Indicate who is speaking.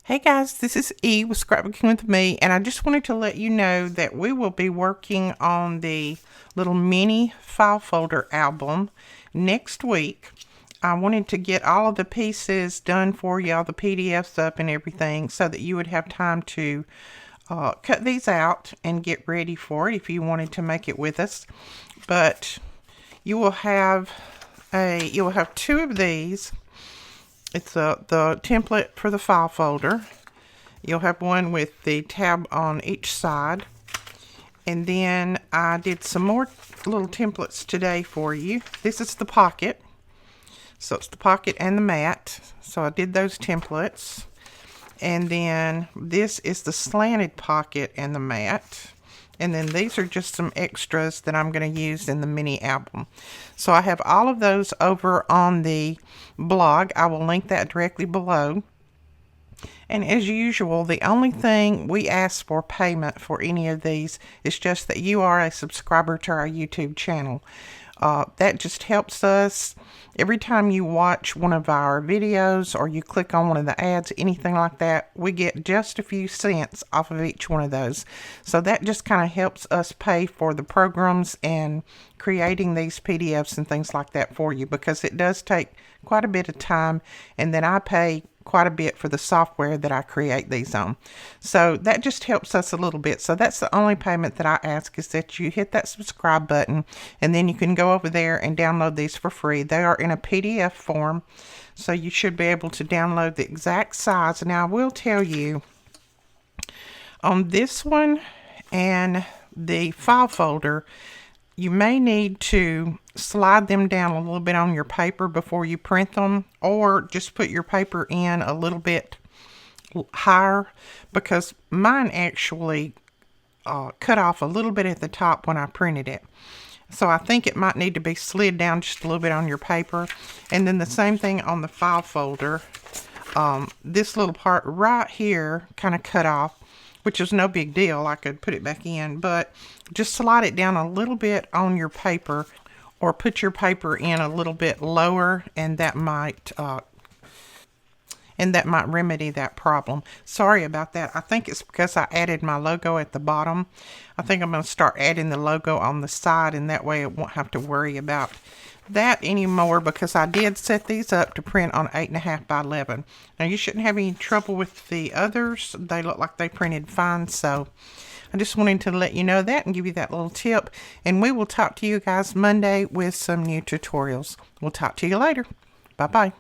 Speaker 1: Hey guys, this is E with Scrapbooking with Me, and I just wanted to let you know that we will be working on the little mini file folder album next week. I wanted to get all of the pieces done for you, all the PDFs up and everything, so that you would have time to cut these out and get ready for it if you wanted to make it with us. But you will have two of these. It's the template for the file folder. You'll have one with the tab on each side. And then I did some more little templates today for you. This is the pocket. So it's the pocket and the mat. So I did those templates. And then this is the slanted pocket and the mat. And then these are just some extras that I'm going to use in the mini album. So I have all of those over on the blog. I will link that directly below. And as usual, the only thing we ask for payment for any of these is just that you are a subscriber to our YouTube channel. That just helps us. Every time you watch one of our videos or you click on one of the ads, anything like that, we get just a few cents off of each one of those. So that just kind of helps us pay for the programs and creating these PDFs and things like that for you, because it does take quite a bit of time, and then I pay quite a bit for the software that I create these on. So that just helps us a little bit. So that's the only payment that I ask, is that you hit that subscribe button, and then you can go over there and download these for free. They are in a PDF form, so you should be able to download the exact size. Now I will tell you, on this one and the file folder, you may need to slide them down a little bit on your paper before you print them, or just put your paper in a little bit higher, because mine actually cut off a little bit at the top when I printed it. So I think it might need to be slid down just a little bit on your paper. And then the same thing on the file folder. This little part right here kind of cut off, which is no big deal. I could put it back in, but just slide it down a little bit on your paper, or put your paper in a little bit lower, and that might remedy that problem. Sorry about that. I think it's because I added my logo at the bottom. I think I'm going to start adding the logo on the side, and that way I won't have to worry about that anymore, because I did set these up to print on 8.5 by 11. Now you shouldn't have any trouble with the others. They look like they printed fine, so I just wanted to let you know that and give you that little tip. And we will talk to you guys Monday with some new tutorials. We'll talk to you later. Bye-bye.